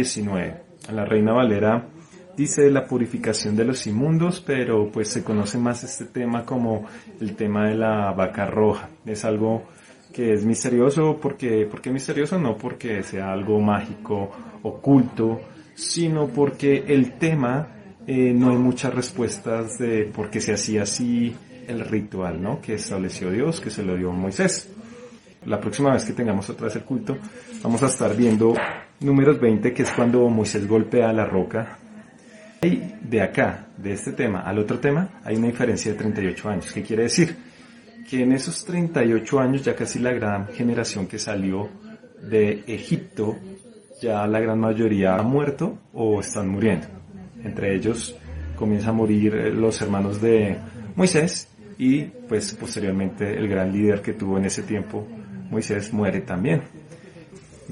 19. A la Reina Valera dice la purificación de los inmundos, pero pues se conoce más este tema como el tema de la vaca roja. Es algo que es misterioso. ¿Por qué misterioso? No porque sea algo mágico, oculto, sino porque el tema no hay muchas respuestas de por qué se hacía así el ritual, ¿no? Que estableció Dios, que se lo dio a Moisés. La próxima vez que tengamos otra vez el culto, vamos a estar viendo Números 20, que es cuando Moisés golpea la roca. Y de acá, de este tema al otro tema, hay una diferencia de 38 años. ¿Qué quiere decir? Que en esos 38 años ya casi la gran generación que salió de Egipto, ya la gran mayoría ha muerto o están muriendo. Entre ellos comienza a morir los hermanos de Moisés y pues posteriormente el gran líder que tuvo en ese tiempo, Moisés, muere también.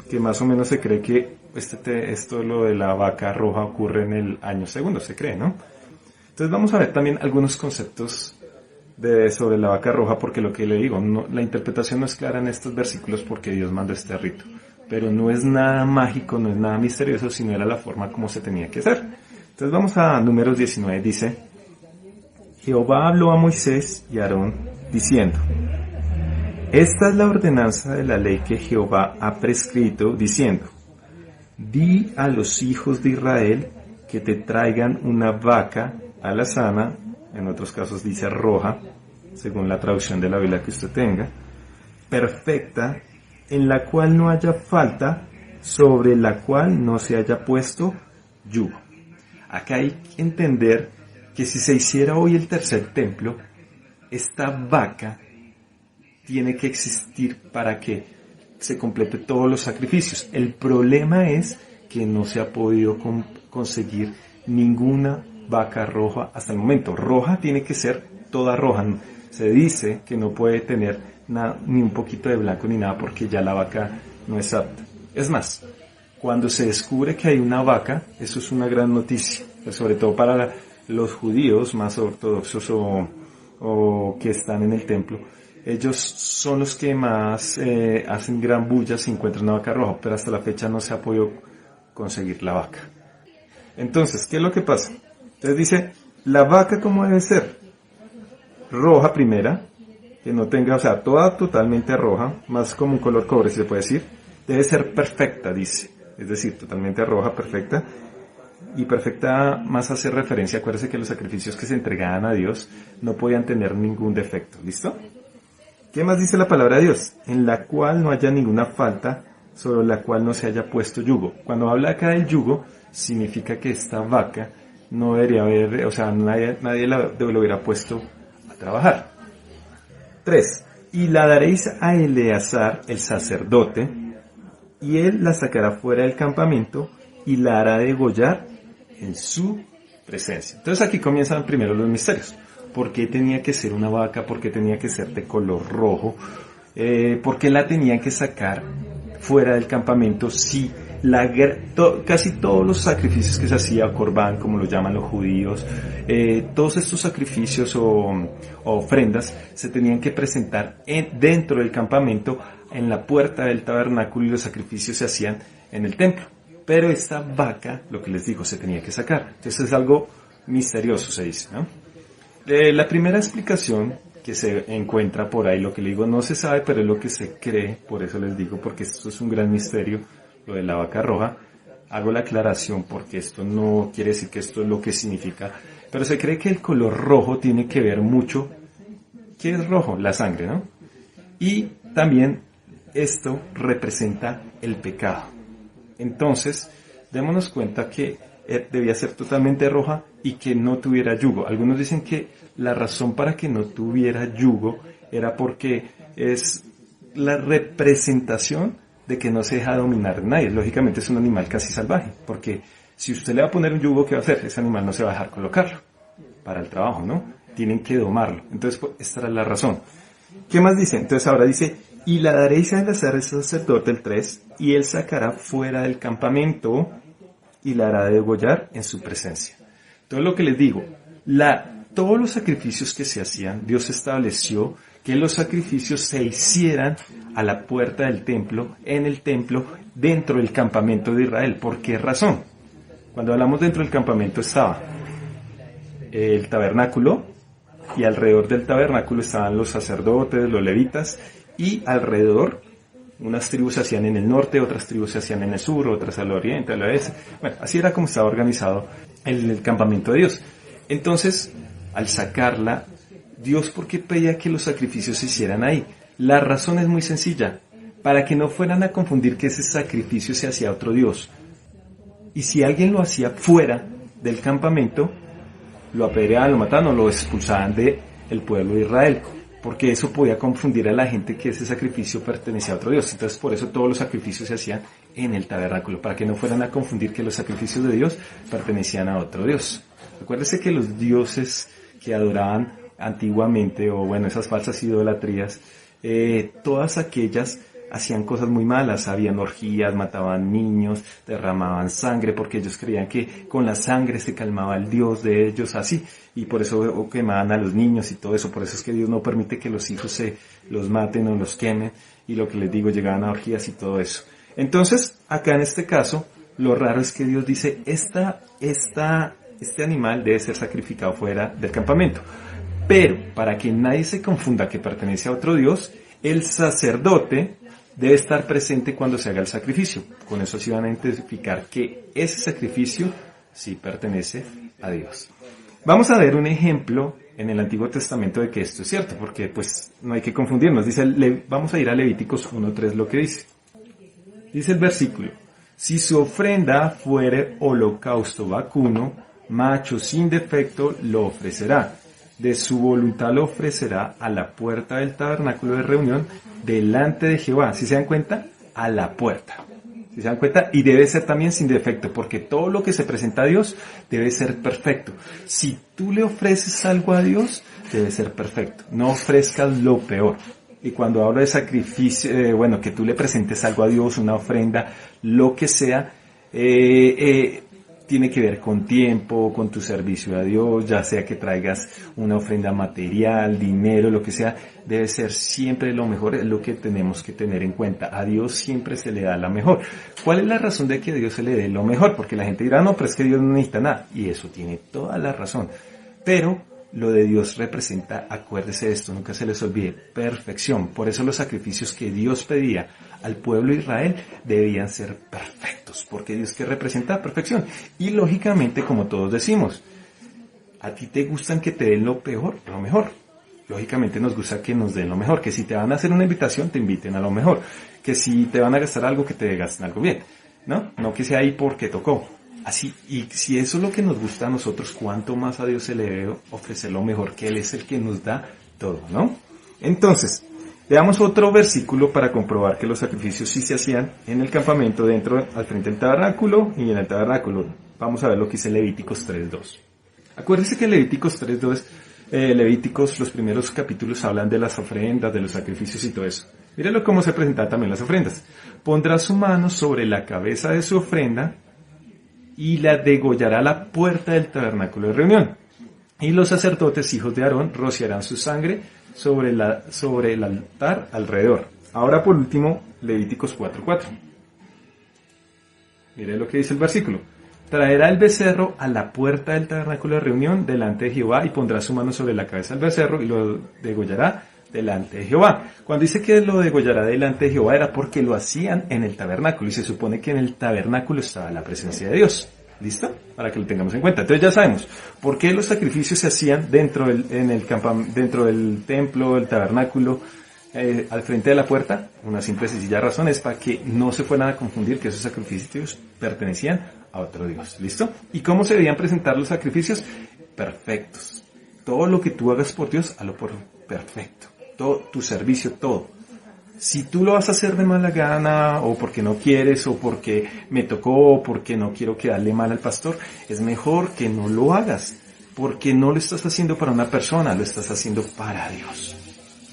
Que más o menos se cree que esto lo de la vaca roja ocurre en el año segundo, se cree, ¿no? Entonces vamos a ver también algunos conceptos sobre la vaca roja, porque lo que le digo, la interpretación no es clara en estos versículos porque Dios mandó este rito, pero no es nada mágico, no es nada misterioso, sino era la forma como se tenía que hacer. Entonces vamos a Números 19, dice: Jehová habló a Moisés y a Aarón diciendo: esta es la ordenanza de la ley que Jehová ha prescrito, diciendo: di a los hijos de Israel que te traigan una vaca alazana, en otros casos dice roja, según la traducción de la Biblia que usted tenga, perfecta, en la cual no haya falta, sobre la cual no se haya puesto yugo. Acá hay que entender que si se hiciera hoy el tercer templo, esta vaca tiene que existir para que se complete todos los sacrificios. El problema es que no se ha podido conseguir ninguna vaca roja hasta el momento. Roja tiene que ser toda roja. Se dice que no puede tener ni un poquito de blanco ni nada porque ya la vaca no es apta. Es más, cuando se descubre que hay una vaca, eso es una gran noticia, sobre todo para los judíos más ortodoxos o que están en el templo. Ellos son los que más hacen gran bulla si encuentran una vaca roja, pero hasta la fecha no se ha podido conseguir la vaca. Entonces, ¿qué es lo que pasa? Entonces dice, la vaca ¿cómo debe ser? Roja primera, que no tenga, o sea, toda totalmente roja, más como un color cobre, se puede decir. Debe ser perfecta, dice, es decir, totalmente roja, perfecta. Y perfecta más hace referencia, acuérdense que los sacrificios que se entregaban a Dios no podían tener ningún defecto, ¿listo? ¿Qué más dice la palabra de Dios? En la cual no haya ninguna falta, sobre la cual no se haya puesto yugo. Cuando habla acá del yugo, significa que esta vaca no debería haber, o sea, nadie lo hubiera puesto a trabajar. 3. Y la daréis a Eleazar, el sacerdote, y él la sacará fuera del campamento y la hará degollar en su presencia. Entonces aquí comienzan primero los misterios. ¿Por qué tenía que ser una vaca? ¿Por qué tenía que ser de color rojo? ¿Por qué la tenían que sacar fuera del campamento si casi todos los sacrificios que se hacía, corbán, como lo llaman los judíos, todos estos sacrificios o ofrendas se tenían que presentar dentro del campamento, en la puerta del tabernáculo, y los sacrificios se hacían en el templo? Pero esta vaca, lo que les digo, se tenía que sacar. Entonces es algo misterioso, se dice, ¿no? La primera explicación que se encuentra por ahí, lo que le digo, no se sabe, pero es lo que se cree, por eso les digo, porque esto es un gran misterio, lo de la vaca roja. Hago la aclaración porque esto no quiere decir que esto es lo que significa, pero se cree que el color rojo tiene que ver mucho. ¿Qué es rojo? La sangre, ¿no? Y también esto representa el pecado. Entonces, démonos cuenta que debía ser totalmente roja y que no tuviera yugo. Algunos dicen que la razón para que no tuviera yugo era porque es la representación de que no se deja dominar de nadie. Lógicamente es un animal casi salvaje, porque si usted le va a poner un yugo, ¿qué va a hacer? Ese animal no se va a dejar colocarlo para el trabajo, ¿no? Tienen que domarlo. Entonces, pues, esta era la razón. ¿Qué más dice? Entonces ahora dice, y la daréis a Eleazar el sacerdote, el 3, y él sacará fuera del campamento y la hará degollar en su presencia. Entonces lo que les digo, todos los sacrificios que se hacían, Dios estableció que los sacrificios se hicieran a la puerta del templo, en el templo, dentro del campamento de Israel. ¿Por qué razón? Cuando hablamos dentro del campamento estaba el tabernáculo, y alrededor del tabernáculo estaban los sacerdotes, los levitas, y alrededor unas tribus se hacían en el norte, otras tribus se hacían en el sur, otras al oriente, al oeste. Bueno, así era como estaba organizado el campamento de Dios. Entonces, al sacarla, Dios, ¿por qué pedía que los sacrificios se hicieran ahí? La razón es muy sencilla, para que no fueran a confundir que ese sacrificio se hacía a otro Dios. Y si alguien lo hacía fuera del campamento, lo apedreaban, lo mataban o lo expulsaban del pueblo de Israel, porque eso podía confundir a la gente que ese sacrificio pertenecía a otro Dios. Entonces, por eso todos los sacrificios se hacían en el tabernáculo, para que no fueran a confundir que los sacrificios de Dios pertenecían a otro Dios. Acuérdese que los dioses que adoraban antiguamente, o bueno, esas falsas idolatrías, todas aquellas hacían cosas muy malas, habían orgías, mataban niños, derramaban sangre, porque ellos creían que con la sangre se calmaba el Dios de ellos, así, y por eso quemaban a los niños y todo eso. Por eso es que Dios no permite que los hijos se los maten o los quemen, y lo que les digo, llegaban a orgías y todo eso. Entonces, acá en este caso, lo raro es que Dios dice, este animal debe ser sacrificado fuera del campamento. Pero, para que nadie se confunda que pertenece a otro Dios, el sacerdote debe estar presente cuando se haga el sacrificio. Con eso sí van a identificar que ese sacrificio sí pertenece a Dios. Vamos a ver un ejemplo en el Antiguo Testamento de que esto es cierto, porque pues no hay que confundirnos. Vamos a ir a Levíticos 1:3, lo que dice. Dice el versículo: si su ofrenda fuere holocausto vacuno, macho sin defecto lo ofrecerá. De su voluntad lo ofrecerá a la puerta del tabernáculo de reunión delante de Jehová. ¿Sí se dan cuenta? A la puerta. ¿Sí se dan cuenta? Y debe ser también sin defecto, porque todo lo que se presenta a Dios debe ser perfecto. Si tú le ofreces algo a Dios, debe ser perfecto. No ofrezcas lo peor. Y cuando hablo de sacrificio, que tú le presentes algo a Dios, una ofrenda, lo que sea, tiene que ver con tiempo, con tu servicio a Dios, ya sea que traigas una ofrenda material, dinero, lo que sea, debe ser siempre lo mejor, es lo que tenemos que tener en cuenta. A Dios siempre se le da la mejor. ¿Cuál es la razón de que a Dios se le dé lo mejor? Porque la gente dirá, no, pero es que Dios no necesita nada. Y eso tiene toda la razón. Pero lo de Dios representa, acuérdese de esto, nunca se les olvide, perfección. Por eso los sacrificios que Dios pedía al pueblo de Israel debían ser perfectos, porque Dios que representa perfección. Y lógicamente, como todos decimos, a ti te gustan que te den lo peor, lo mejor. Lógicamente nos gusta que nos den lo mejor, que si te van a hacer una invitación, te inviten a lo mejor, que si te van a gastar algo, que te gasten algo bien, ¿no? No que sea ahí porque tocó. Así, y si eso es lo que nos gusta a nosotros, ¿cuánto más a Dios se le debe ofrecer lo mejor? Que Él es el que nos da todo, ¿no? Entonces, veamos otro versículo para comprobar que los sacrificios sí se hacían en el campamento, al frente del tabernáculo y en el tabernáculo. Vamos a ver lo que dice Levíticos 3:2. Acuérdense que Levíticos 3:2, los primeros capítulos hablan de las ofrendas, de los sacrificios y todo eso. Mírenlo cómo se presentan también las ofrendas. Pondrá su mano sobre la cabeza de su ofrenda y la degollará a la puerta del tabernáculo de reunión. Y los sacerdotes, hijos de Aarón, rociarán su sangre sobre el altar alrededor. Ahora por último, Levíticos 4:4. Mire lo que dice el versículo. Traerá el becerro a la puerta del tabernáculo de reunión delante de Jehová y pondrá su mano sobre la cabeza del becerro y lo degollará delante de Jehová. Cuando dice que lo degollará delante de Jehová era porque lo hacían en el tabernáculo y se supone que en el tabernáculo estaba la presencia de Dios. ¿Listo? Para que lo tengamos en cuenta. Entonces ya sabemos por qué los sacrificios se hacían dentro del templo, del tabernáculo, al frente de la puerta. Una simple y sencilla razón es para que no se fueran a confundir que esos sacrificios pertenecían a otro Dios. ¿Listo? ¿Y cómo se debían presentar los sacrificios? Perfectos. Todo lo que tú hagas por Dios, hazlo por perfecto. Todo tu servicio, todo. Si tú lo vas a hacer de mala gana, o porque no quieres, o porque me tocó, o porque no quiero quedarle mal al pastor, es mejor que no lo hagas, porque no lo estás haciendo para una persona, lo estás haciendo para Dios.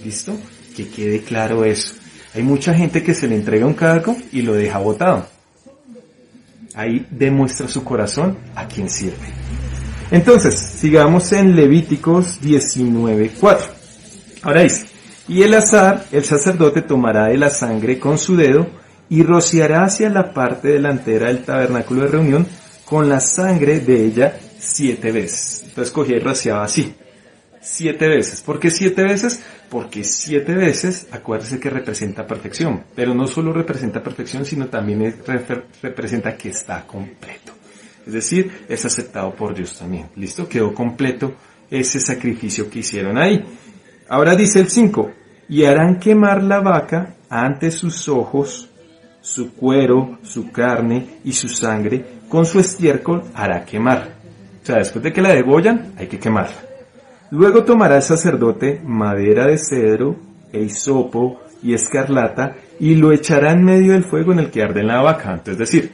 ¿Listo? Que quede claro eso. Hay mucha gente que se le entrega un cargo y lo deja botado. Ahí demuestra su corazón a quien sirve. Entonces, sigamos en Levíticos 19:4. Ahora dice: Y el azar, el sacerdote tomará de la sangre con su dedo y rociará hacia la parte delantera del tabernáculo de reunión con la sangre de ella 7 veces. Entonces cogía y rociaba así, 7 veces. ¿Por qué 7 veces? Porque 7 veces, acuérdese que representa perfección, pero no solo representa perfección, sino también representa que está completo. Es decir, es aceptado por Dios también. ¿Listo? Quedó completo ese sacrificio que hicieron ahí. Ahora dice el 5, y harán quemar la vaca ante sus ojos, su cuero, su carne y su sangre, con su estiércol hará quemar. O sea, después de que la degollan, hay que quemarla. Luego tomará el sacerdote madera de cedro, e hisopo y escarlata, y lo echará en medio del fuego en el que arde la vaca. Entonces, es decir,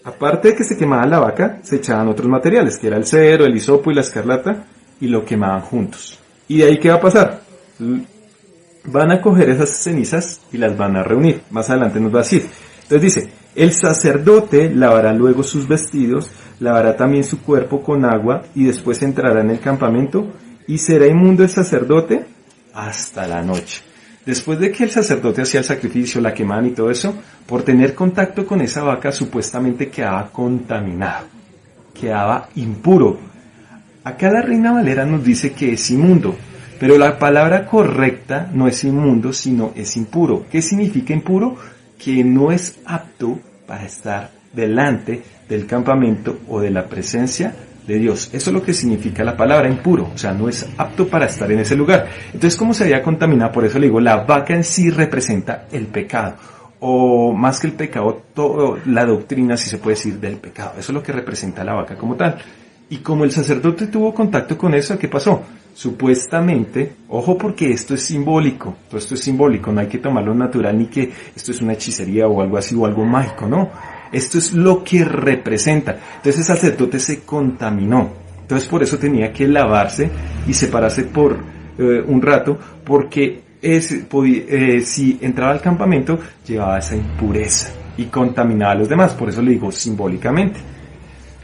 aparte de que se quemaba la vaca, se echaban otros materiales, que era el cedro, el hisopo y la escarlata, y lo quemaban juntos. ¿Y de ahí qué va a pasar? Van a coger esas cenizas y las van a reunir. Más adelante nos va a decir. Entonces dice, el sacerdote lavará luego sus vestidos, lavará también su cuerpo con agua y después entrará en el campamento y será inmundo el sacerdote hasta la noche. Después de que el sacerdote hacía el sacrificio, la quemaban y todo eso, por tener contacto con esa vaca supuestamente quedaba contaminado, quedaba impuro. Acá la Reina Valera nos dice que es inmundo, pero la palabra correcta no es inmundo, sino es impuro. ¿Qué significa impuro? Que no es apto para estar delante del campamento o de la presencia de Dios. Eso es lo que significa la palabra impuro, o sea, no es apto para estar en ese lugar. Entonces, ¿cómo se había contaminado? Por eso le digo, la vaca en sí representa el pecado, o más que el pecado, toda la doctrina, si se puede decir, del pecado. Eso es lo que representa la vaca como tal. Y como el sacerdote tuvo contacto con eso, ¿qué pasó? Supuestamente, ojo porque esto es simbólico, todo esto es simbólico, no hay que tomarlo natural ni que esto es una hechicería o algo así o algo mágico, no. Esto es lo que representa. Entonces el sacerdote se contaminó. Entonces por eso tenía que lavarse y separarse por un rato, porque si entraba al campamento llevaba esa impureza y contaminaba a los demás. Por eso le digo simbólicamente.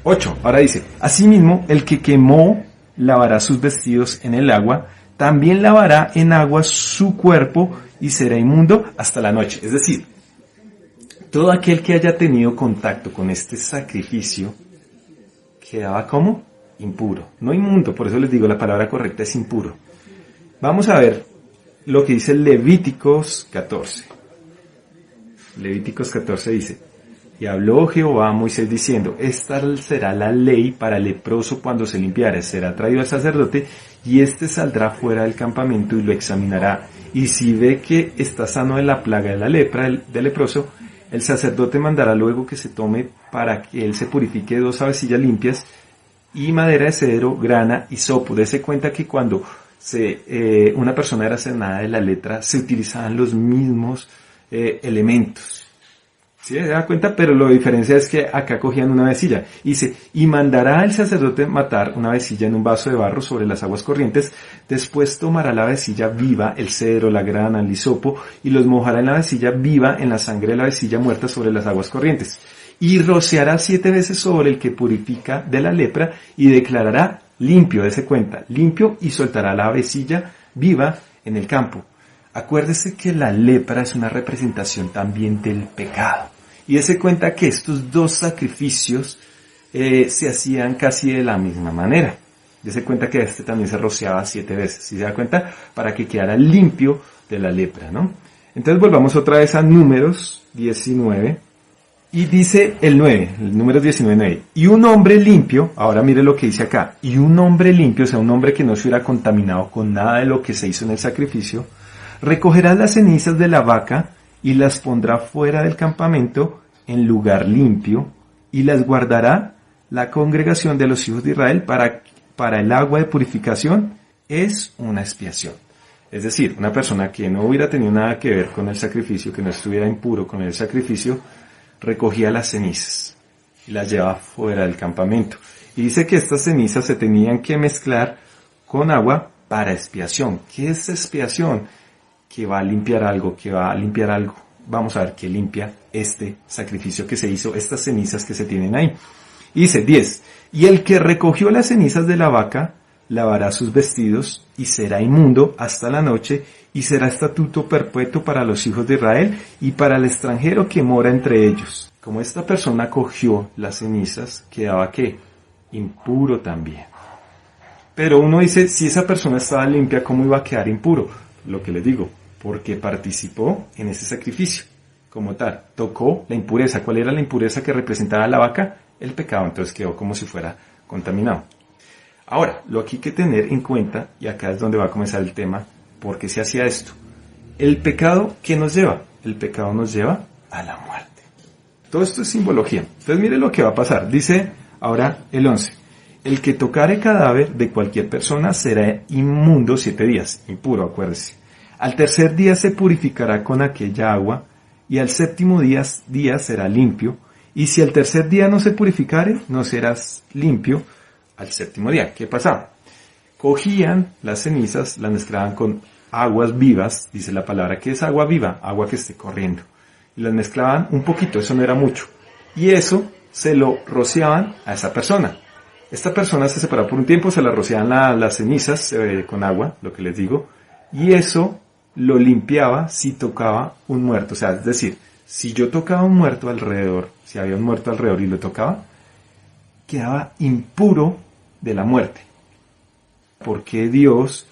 8. Ahora dice, asimismo, el que quemó lavará sus vestidos en el agua, también lavará en agua su cuerpo y será inmundo hasta la noche. Es decir, todo aquel que haya tenido contacto con este sacrificio quedaba como impuro, no inmundo. Por eso les digo, la palabra correcta es impuro. Vamos a ver lo que dice Levíticos 14. Levíticos 14 dice, y habló Jehová a Moisés diciendo, esta será la ley para el leproso cuando se limpiare, será traído al sacerdote y éste saldrá fuera del campamento y lo examinará. Y si ve que está sano de la plaga de la lepra del leproso, el sacerdote mandará luego que se tome para que él se purifique 2 avecillas limpias y madera de cedro, grana y hisopo. Dese cuenta que cuando una persona era sanada de la lepra, se utilizaban los mismos elementos. ¿Sí? ¿Se da cuenta? Pero la diferencia es que acá cogían una avecilla. Dice, y mandará el sacerdote matar una avecilla en un vaso de barro sobre las aguas corrientes, después tomará la avecilla viva, el cedro, la grana, el hisopo, y los mojará en la avecilla viva en la sangre de la avecilla muerta sobre las aguas corrientes. Y rociará 7 veces sobre el que purifica de la lepra, y declarará limpio, dése cuenta, limpio, y soltará la avecilla viva en el campo. Acuérdese que la lepra es una representación también del pecado. Y dése cuenta que estos 2 sacrificios se hacían casi de la misma manera. Dése cuenta que este también se rociaba 7 veces. ¿Sí se da cuenta? Para que quedara limpio de la lepra, ¿no? Entonces volvamos otra vez a Números 19. Y dice el Números 19:9. Y un hombre limpio, ahora mire lo que dice acá. Y un hombre limpio, o sea, un hombre que no se hubiera contaminado con nada de lo que se hizo en el sacrificio, recogerá las cenizas de la vaca y las pondrá fuera del campamento en lugar limpio y las guardará la congregación de los hijos de Israel para el agua de purificación. Es una expiación. Es decir, una persona que no hubiera tenido nada que ver con el sacrificio, que no estuviera impuro con el sacrificio, recogía las cenizas y las llevaba fuera del campamento. Y dice que estas cenizas se tenían que mezclar con agua para expiación. ¿Qué es expiación? Que va a limpiar algo, Vamos a ver qué limpia este sacrificio que se hizo, estas cenizas que se tienen ahí. Y dice 10, y el que recogió las cenizas de la vaca lavará sus vestidos y será inmundo hasta la noche, y será estatuto perpetuo para los hijos de Israel y para el extranjero que mora entre ellos. Como esta persona cogió las cenizas, quedaba ¿qué? Impuro también. Pero uno dice, si esa persona estaba limpia, ¿cómo iba a quedar impuro? Lo que les digo, porque participó en ese sacrificio. Como tal, tocó la impureza. ¿Cuál era la impureza que representaba la vaca? El pecado, entonces quedó como si fuera contaminado. Ahora, lo que hay que tener en cuenta, y acá es donde va a comenzar el tema, ¿por qué se hacía esto? El pecado, ¿qué nos lleva? El pecado nos lleva a la muerte. Todo esto es simbología. Entonces mire lo que va a pasar. Dice ahora el 11. El que tocare cadáver de cualquier persona será inmundo 7 días, impuro, acuérdese. Al tercer día se purificará con aquella agua, y al séptimo día será limpio, y si al tercer día no se purificare, no serás limpio al séptimo día. ¿Qué pasaba? Cogían las cenizas, las mezclaban con aguas vivas, dice la palabra, ¿qué es agua viva? Agua que esté corriendo. Y las mezclaban un poquito, eso no era mucho. Y eso se lo rociaban a esa persona. Esta persona se separaba por un tiempo, se la rociaban las cenizas con agua, lo que les digo, y eso lo limpiaba si tocaba un muerto. O sea, es decir, si yo tocaba un muerto alrededor, si había un muerto alrededor y lo tocaba, quedaba impuro de la muerte. Porque Dios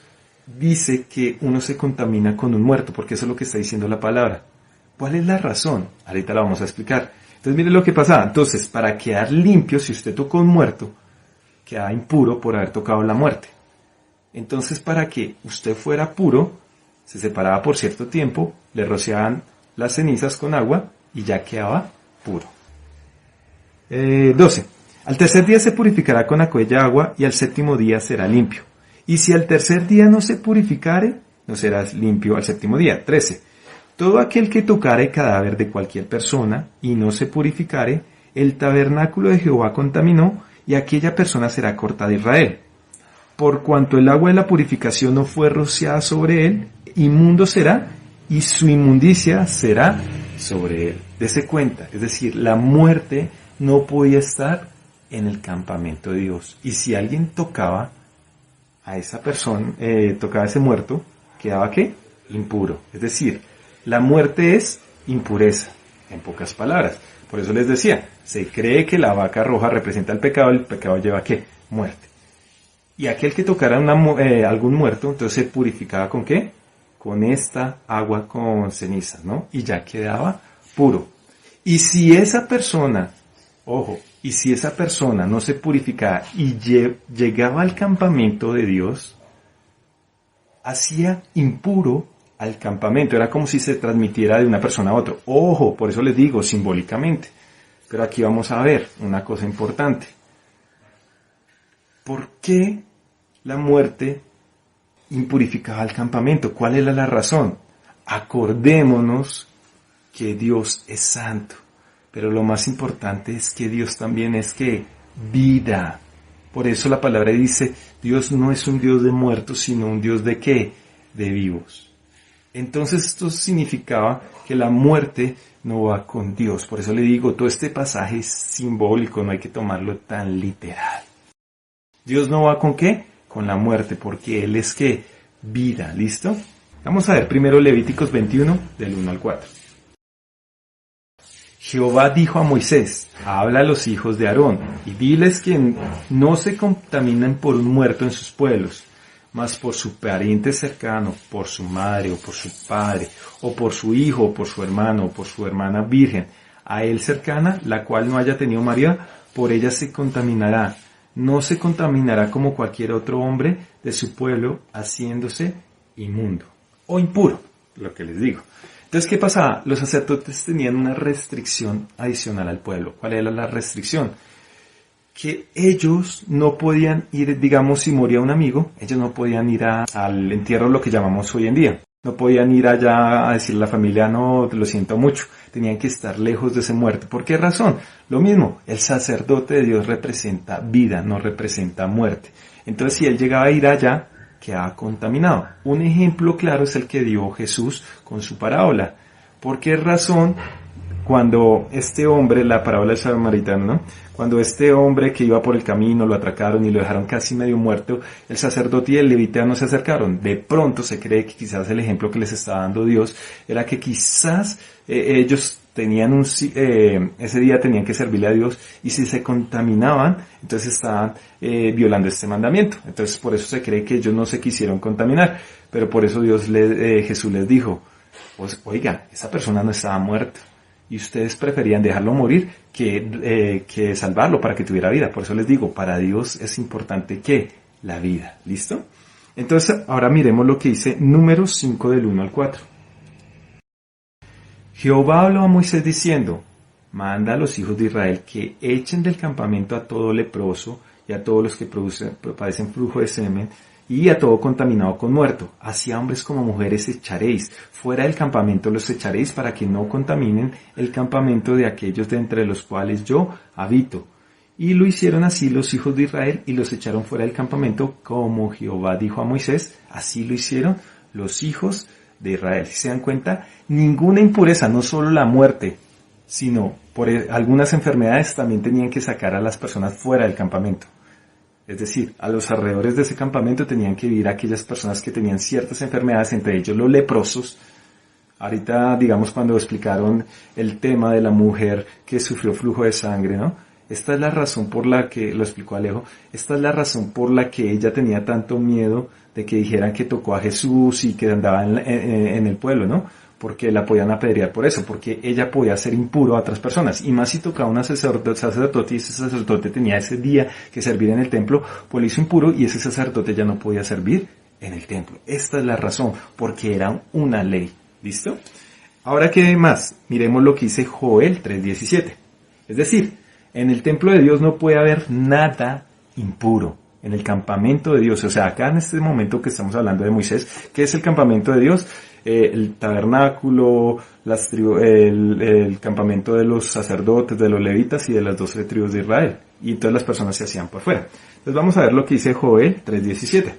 dice que uno se contamina con un muerto, porque eso es lo que está diciendo la palabra. ¿Cuál es la razón? Ahorita la vamos a explicar. Entonces mire lo que pasaba. Entonces, para quedar limpio, si usted tocó un muerto, quedaba impuro por haber tocado la muerte. Entonces, para que usted fuera puro, se separaba por cierto tiempo, le rociaban las cenizas con agua y ya quedaba puro. 12. Al tercer día se purificará con aquella agua y al séptimo día será limpio. Y si al tercer día no se purificare, no serás limpio al séptimo día. 13. Todo aquel que tocare cadáver de cualquier persona y no se purificare, el tabernáculo de Jehová contaminó, y aquella persona será cortada de Israel. Por cuanto el agua de la purificación no fue rociada sobre él, inmundo será, y su inmundicia será sobre él. Dese cuenta, es decir, la muerte no podía estar en el campamento de Dios. Y si alguien tocaba a esa persona, tocaba a ese muerto, quedaba ¿qué? Impuro. Es decir, la muerte es impureza, en pocas palabras. Por eso les decía, se cree que la vaca roja representa el pecado lleva ¿qué? Muerte. Y aquel que tocara algún muerto, entonces se purificaba ¿con qué? Con esta agua con cenizas, ¿no? Y ya quedaba puro. Y si esa persona, ojo, y si esa persona no se purificaba y llegaba al campamento de Dios, hacía impuro al campamento. Era como si se transmitiera de una persona a otra. Ojo, por eso les digo, simbólicamente. Pero aquí vamos a ver una cosa importante. ¿Por qué la muerte impurificaba el campamento? ¿Cuál era la razón? Acordémonos que Dios es santo. Pero lo más importante es que Dios también es que vida. Por eso la palabra dice, Dios no es un Dios de muertos, sino un Dios de ¿qué? De vivos. Entonces esto significaba que la muerte no va con Dios. Por eso le digo, todo este pasaje es simbólico, no hay que tomarlo tan literal. Dios no va con ¿qué? Con la muerte, porque Él es ¿qué? Vida, ¿listo? Vamos a ver primero Levíticos 21, del 1 al 4. Jehová dijo a Moisés, habla a los hijos de Aarón, y diles que no se contaminen por un muerto en sus pueblos, mas por su pariente cercano, por su madre o por su padre, o por su hijo o por su hermano o por su hermana virgen, a él cercana, la cual no haya tenido marido, por ella se contaminará. No se contaminará como cualquier otro hombre de su pueblo, haciéndose inmundo o impuro, lo que les digo. Entonces, ¿qué pasaba? Los sacerdotes tenían una restricción adicional al pueblo. ¿Cuál era la restricción? Que ellos no podían ir, digamos, si moría un amigo, ellos no podían ir al entierro, lo que llamamos hoy en día. No podían ir allá a decirle a la familia, no, lo siento mucho. Tenían que estar lejos de ese muerto. ¿Por qué razón? Lo mismo, el sacerdote de Dios representa vida, no representa muerte. Entonces, si él llegaba a ir allá, quedaba contaminado. Un ejemplo claro es el que dio Jesús con su parábola. ¿Por qué razón? cuando este hombre, la parábola del samaritano, ¿no? Cuando este hombre que iba por el camino lo atracaron y lo dejaron casi medio muerto, el sacerdote y el levita no se acercaron. De pronto se cree que quizás el ejemplo que les estaba dando Dios era que quizás ellos tenían ese día tenían que servirle a Dios, y si se contaminaban, entonces estaban violando este mandamiento. Entonces por eso se cree que ellos no se quisieron contaminar, pero por eso Jesús les dijo, pues oiga, esa persona no estaba muerta, y ustedes preferían dejarlo morir que salvarlo para que tuviera vida. Por eso les digo, para Dios es importante que la vida. ¿Listo? Entonces ahora miremos lo que dice Números 5 del 1 al 4. Jehová habló a Moisés diciendo, manda a los hijos de Israel que echen del campamento a todo leproso y a todos los que padecen flujo de semen y a todo contaminado con muerto. Así a hombres como mujeres echaréis. Fuera del campamento los echaréis para que no contaminen el campamento de aquellos de entre los cuales yo habito. Y lo hicieron así los hijos de Israel y los echaron fuera del campamento como Jehová dijo a Moisés. Así lo hicieron los hijos de Israel. Si se dan cuenta, ninguna impureza, no solo la muerte, sino por algunas enfermedades también tenían que sacar a las personas fuera del campamento. Es decir, a los alrededores de ese campamento tenían que vivir aquellas personas que tenían ciertas enfermedades, entre ellos los leprosos. Ahorita, digamos, cuando explicaron el tema de la mujer que sufrió flujo de sangre, ¿no? Esta es la razón por la que, lo explicó Alejo, esta es la razón por la que ella tenía tanto miedo de que dijeran que tocó a Jesús y que andaba en el pueblo, ¿no? Porque la podían apedrear por eso, porque ella podía ser impuro a otras personas, y más si tocaba a un sacerdote y ese sacerdote tenía ese día que servir en el templo, pues lo hizo impuro y ese sacerdote ya no podía servir en el templo. Esta es la razón, porque era una ley. ¿Listo? Ahora, ¿qué más? Miremos lo que dice Joel 3:17. Es decir, en el templo de Dios no puede haber nada impuro. En el campamento de Dios, o sea, acá en este momento que estamos hablando de Moisés, ¿qué es el campamento de Dios? El tabernáculo, el campamento de los sacerdotes, de los levitas y de las 12 tribus de Israel. Y todas las personas se hacían por fuera. Entonces vamos a ver lo que dice Joel 3:17.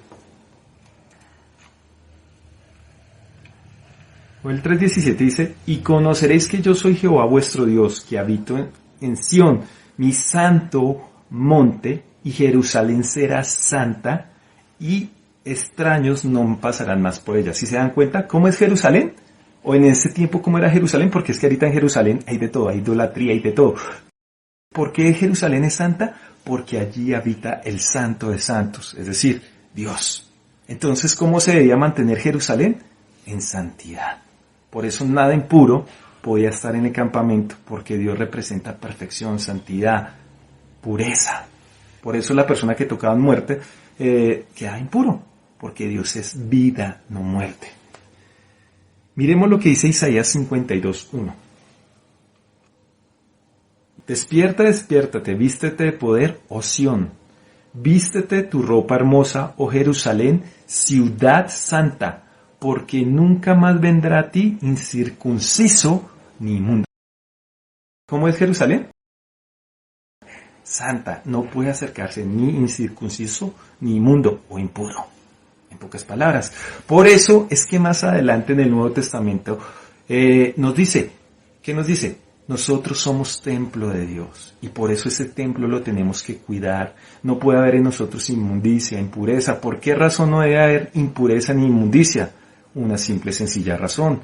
Joel 3:17 dice, y conoceréis que yo soy Jehová vuestro Dios, que habito en Sión, mi santo monte, y Jerusalén será santa, y extraños no pasarán más por ella. ¿Sí se dan cuenta cómo es Jerusalén? O en ese tiempo cómo era Jerusalén, porque es que ahorita en Jerusalén hay de todo, hay idolatría, hay de todo. ¿Por qué Jerusalén es santa? Porque allí habita el Santo de Santos, es decir, Dios. Entonces, ¿cómo se debía mantener Jerusalén? En santidad. Por eso nada impuro podía estar en el campamento, porque Dios representa perfección, santidad, pureza. Por eso la persona que tocaba en muerte queda impuro, porque Dios es vida, no muerte. Miremos lo que dice Isaías 52:1. Despierta, despiértate, vístete de poder, oh Sión. Vístete tu ropa hermosa, oh Jerusalén, ciudad santa, porque nunca más vendrá a ti incircunciso ni inmundo. ¿Cómo es Jerusalén? Santa, no puede acercarse ni incircunciso, ni inmundo o impuro. En pocas palabras. Por eso es que más adelante en el Nuevo Testamento nos dice, ¿qué nos dice? Nosotros somos templo de Dios y por eso ese templo lo tenemos que cuidar. No puede haber en nosotros inmundicia, impureza. ¿Por qué razón no debe haber impureza ni inmundicia? Una simple, sencilla razón.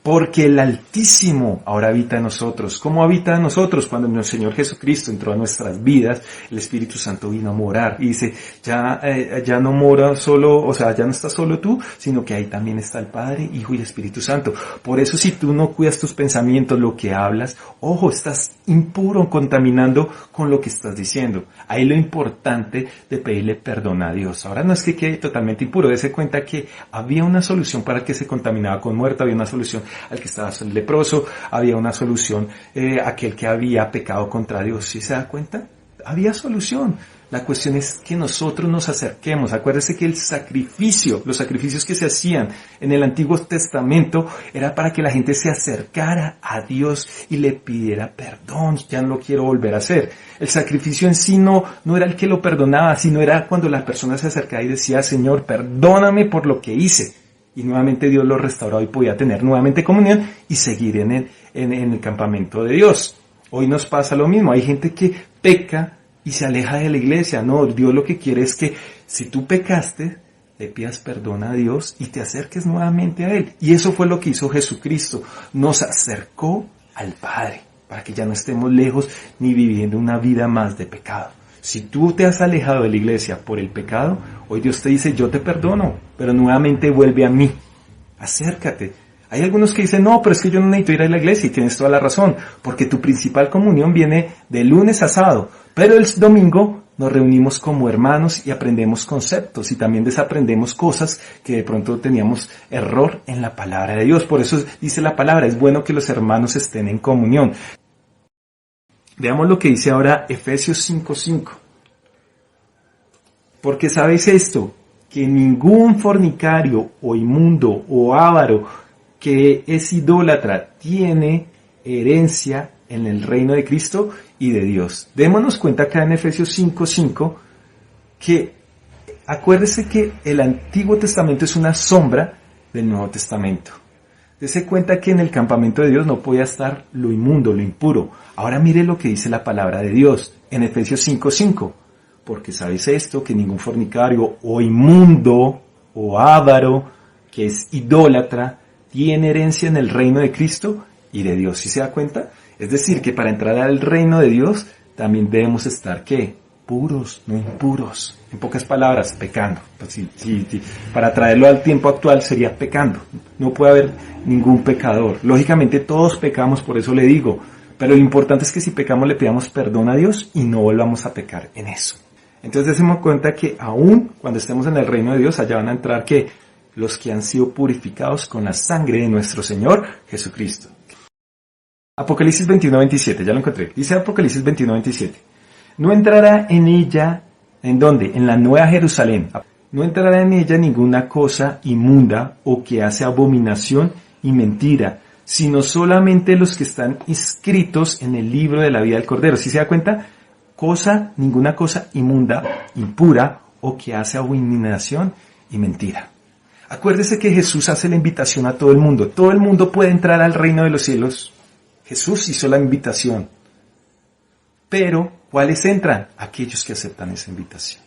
Porque el Altísimo ahora habita en nosotros. ¿Cómo habita en nosotros? Cuando el Señor Jesucristo entró a nuestras vidas, el Espíritu Santo vino a morar. Y dice, ya no mora solo, o sea, ya no estás solo tú, sino que ahí también está el Padre, Hijo y Espíritu Santo. Por eso si tú no cuidas tus pensamientos, lo que hablas, ojo, estás impuro, contaminando con lo que estás diciendo. Ahí lo importante de pedirle perdón a Dios. Ahora no es que quede totalmente impuro, dése cuenta que había una solución para el que se contaminaba con muerte, había una solución al que estaba leproso, había una solución aquel que había pecado contra Dios. ¿Sí se da cuenta? Había solución. La cuestión es que nosotros nos acerquemos. Acuérdese que los sacrificios que se hacían en el Antiguo Testamento era para que la gente se acercara a Dios y le pidiera perdón. Ya no lo quiero volver a hacer. El sacrificio en sí no era el que lo perdonaba, sino era cuando la persona se acercaba y decía, Señor, perdóname por lo que hice. Y nuevamente Dios lo restauró y podía tener nuevamente comunión y seguir en el campamento de Dios. Hoy nos pasa lo mismo, hay gente que peca y se aleja de la iglesia. No, Dios lo que quiere es que si tú pecaste, le pidas perdón a Dios y te acerques nuevamente a Él. Y eso fue lo que hizo Jesucristo, nos acercó al Padre, para que ya no estemos lejos ni viviendo una vida más de pecado. Si tú te has alejado de la iglesia por el pecado, hoy Dios te dice, yo te perdono, pero nuevamente vuelve a mí. Acércate. Hay algunos que dicen, no, pero es que yo no necesito ir a la iglesia, y tienes toda la razón, porque tu principal comunión viene de lunes a sábado, pero el domingo nos reunimos como hermanos y aprendemos conceptos y también desaprendemos cosas que de pronto teníamos error en la palabra de Dios. Por eso dice la palabra, es bueno que los hermanos estén en comunión. Veamos lo que dice ahora Efesios 5:5. Porque sabéis esto, que ningún fornicario o inmundo o avaro que es idólatra tiene herencia en el reino de Cristo y de Dios. Démonos cuenta acá en Efesios 5:5 que acuérdese que el Antiguo Testamento es una sombra del Nuevo Testamento. Dese cuenta que en el campamento de Dios no podía estar lo inmundo, lo impuro. Ahora mire lo que dice la palabra de Dios en Efesios 5:5. Porque sabéis esto, que ningún fornicario o inmundo o avaro que es idólatra tiene herencia en el reino de Cristo y de Dios. ¿Sí se da cuenta? Es decir, que para entrar al reino de Dios también debemos estar, ¿qué? Puros, no impuros. En pocas palabras, pecando. Pues para traerlo al tiempo actual sería pecando. No puede haber ningún pecador. Lógicamente todos pecamos, por eso le digo. Pero lo importante es que si pecamos le pidamos perdón a Dios y no volvamos a pecar en eso. Entonces demos cuenta que aún cuando estemos en el reino de Dios, allá van a entrar, ¿qué? Los que han sido purificados con la sangre de nuestro Señor Jesucristo. Apocalipsis 21:27, ya lo encontré. Dice Apocalipsis 21:27. No entrará en ella, ¿en dónde? En la Nueva Jerusalén. No entrará en ella ninguna cosa inmunda o que hace abominación y mentira, sino solamente los que están inscritos en el libro de la vida del Cordero. ¿Sí se da cuenta? Ninguna cosa inmunda, impura o que hace abominación y mentira. Acuérdese que Jesús hace la invitación a todo el mundo. Todo el mundo puede entrar al reino de los cielos. Jesús hizo la invitación. Pero, ¿cuáles entran? Aquellos que aceptan esa invitación.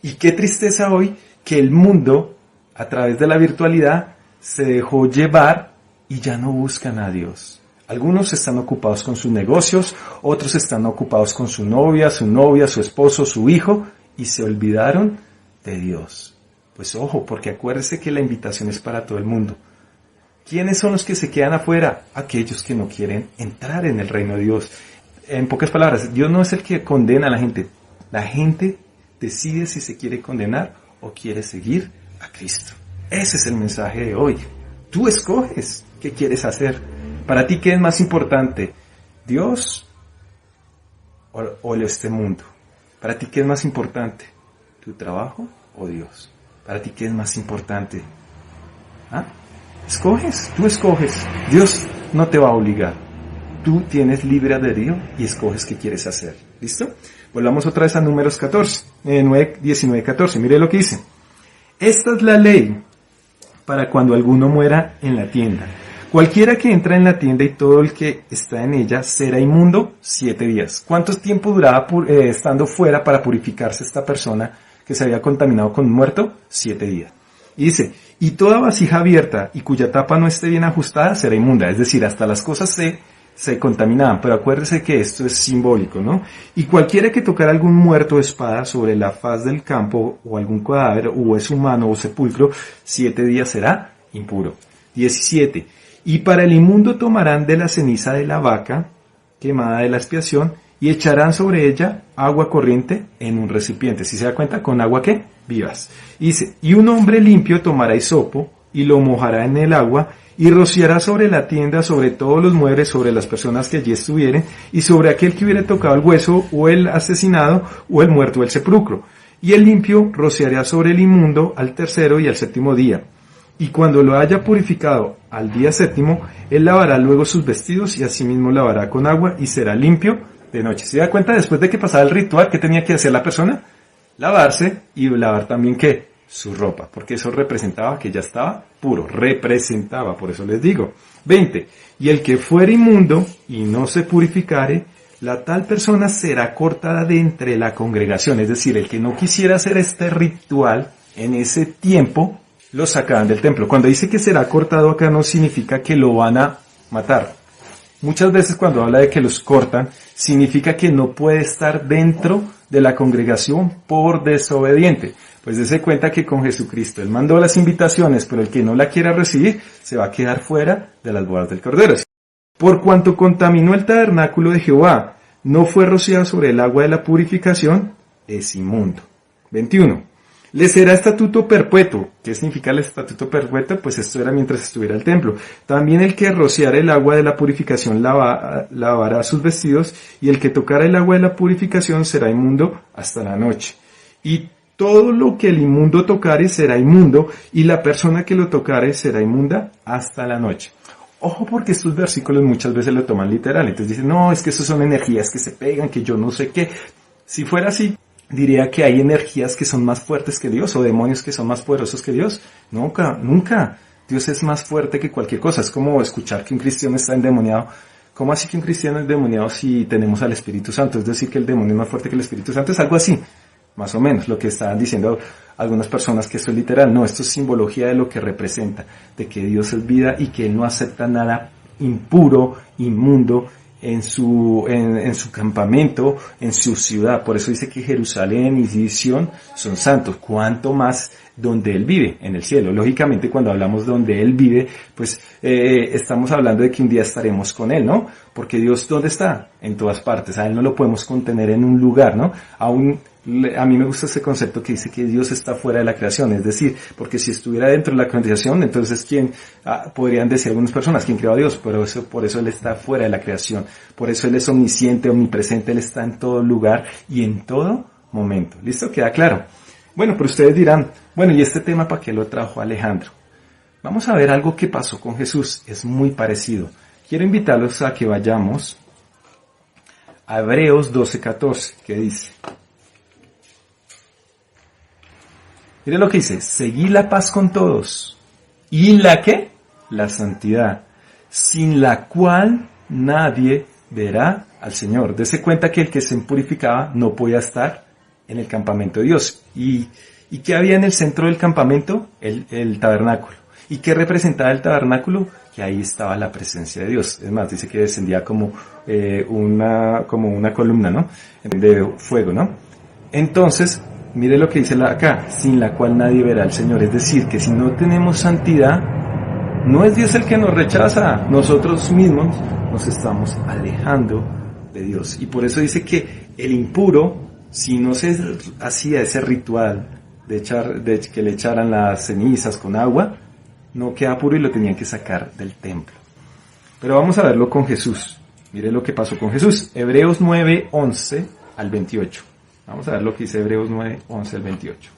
Y qué tristeza hoy que el mundo, a través de la virtualidad, se dejó llevar y ya no buscan a Dios. Algunos están ocupados con sus negocios, otros están ocupados con su novia, su esposo, su hijo, y se olvidaron de Dios. Pues ojo, porque acuérdese que la invitación es para todo el mundo. ¿Quiénes son los que se quedan afuera? Aquellos que no quieren entrar en el reino de Dios. En pocas palabras, Dios no es el que condena a la gente. La gente decide si se quiere condenar o quiere seguir a Cristo. Ese es el mensaje de hoy. Tú escoges qué quieres hacer. Para ti, ¿qué es más importante? ¿Dios o este mundo? Para ti, ¿qué es más importante? ¿Tu trabajo o Dios? Para ti, ¿qué es más importante? Escoges, tú escoges. Dios no te va a obligar. Tú tienes libre albedrío y escoges qué quieres hacer. ¿Listo? Volvamos otra vez a Números 19:14. Mire lo que dice. Esta es la ley para cuando alguno muera en la tienda. Cualquiera que entra en la tienda y todo el que está en ella será inmundo 7 días. ¿Cuánto tiempo duraba estando fuera para purificarse esta persona que se había contaminado con un muerto? 7 días. Y dice, y toda vasija abierta y cuya tapa no esté bien ajustada será inmunda. Es decir, hasta las cosas se contaminaban. Pero acuérdese que esto es simbólico, ¿no? Y cualquiera que tocara algún muerto de espada sobre la faz del campo o algún cadáver o es humano o sepulcro, 7 días será impuro. 17. Y para el inmundo tomarán de la ceniza de la vaca quemada de la expiación y echarán sobre ella agua corriente en un recipiente. ¿Sí se da cuenta? ¿Con agua qué? Vivas. Y dice, y un hombre limpio tomará hisopo y lo mojará en el agua y rociará sobre la tienda, sobre todos los muebles, sobre las personas que allí estuvieren y sobre aquel que hubiera tocado el hueso o el asesinado o el muerto del sepulcro. Y el limpio rociará sobre el inmundo al tercero y al séptimo día. Y cuando lo haya purificado al día séptimo, él lavará luego sus vestidos y asimismo lavará con agua y será limpio de noche. ¿Se da cuenta? Después de que pasaba el ritual, ¿qué tenía que hacer la persona? Lavarse y lavar también ¿qué? su ropa, porque eso representaba que ya estaba puro, representaba, por eso les digo. 20. Y el que fuere inmundo y no se purificare, la tal persona será cortada de entre la congregación, es decir, el que no quisiera hacer este ritual en ese tiempo, lo sacaban del templo. Cuando dice que será cortado acá no significa que lo van a matar. Muchas veces cuando habla de que los cortan, significa que no puede estar dentro de la congregación por desobediente. Pues dése cuenta que con Jesucristo Él mandó las invitaciones, pero el que no la quiera recibir se va a quedar fuera de las bodas del Cordero. Por cuanto contaminó el tabernáculo de Jehová, no fue rociado sobre el agua de la purificación, es inmundo. 21. Le será estatuto perpetuo. ¿Qué significa el estatuto perpetuo? Pues esto era mientras estuviera el templo. También el que rociara el agua de la purificación lavará sus vestidos, y el que tocara el agua de la purificación será inmundo hasta la noche. Y todo lo que el inmundo tocare será inmundo, y la persona que lo tocare será inmunda hasta la noche. Ojo, porque estos versículos muchas veces lo toman literal. Entonces dicen, no, es que eso son energías que se pegan, que yo no sé qué. Si fuera así, diría que hay energías que son más fuertes que Dios, o demonios que son más poderosos que Dios. Nunca, nunca. Dios es más fuerte que cualquier cosa. Es como escuchar que un cristiano está endemoniado. ¿Cómo así que un cristiano es endemoniado si tenemos al Espíritu Santo? Es decir, que el demonio es más fuerte que el Espíritu Santo. Es algo así, más o menos, lo que estaban diciendo algunas personas, que esto es literal. No, esto es simbología de lo que representa, de que Dios es vida y que Él no acepta nada impuro, inmundo, en su campamento, en su ciudad. Por eso dice que Jerusalén y Sion son santos. Cuanto más donde Él vive, en el cielo. Lógicamente, cuando hablamos donde Él vive, pues estamos hablando de que un día estaremos con Él, ¿no? Porque Dios, ¿dónde está? En todas partes. A Él no lo podemos contener en un lugar, ¿no? A mí me gusta ese concepto que dice que Dios está fuera de la creación, es decir, porque si estuviera dentro de la creación, entonces ¿quién? Podrían decir algunas personas, ¿quién creó a Dios? Pero por eso Él está fuera de la creación, por eso Él es omnisciente, omnipresente, Él está en todo lugar y en todo momento. ¿Listo? ¿Queda claro? Bueno, pero ustedes dirán, bueno, ¿y este tema para qué lo trajo Alejandro? Vamos a ver algo que pasó con Jesús, es muy parecido. Quiero invitarlos a que vayamos a Hebreos 12:14, que dice: mire lo que dice, seguid la paz con todos. ¿Y la qué? La santidad, sin la cual nadie verá al Señor. Dese cuenta que el que se purificaba no podía estar en el campamento de Dios. ¿Y qué había en el centro del campamento? El tabernáculo. ¿Y qué representaba el tabernáculo? Que ahí estaba la presencia de Dios. Es más, dice que descendía como una columna, ¿no? De fuego, ¿no? Entonces, mire lo que dice acá, sin la cual nadie verá al Señor. Es decir, que si no tenemos santidad, no es Dios el que nos rechaza, nosotros mismos nos estamos alejando de Dios. Y por eso dice que el impuro, si no se hacía ese ritual de que le echaran las cenizas con agua, no queda puro y lo tenían que sacar del templo. Pero vamos a verlo con Jesús. Mire lo que pasó con Jesús. Hebreos 9:11 al 28. Vamos a ver lo que dice Hebreos 9:11 al 28.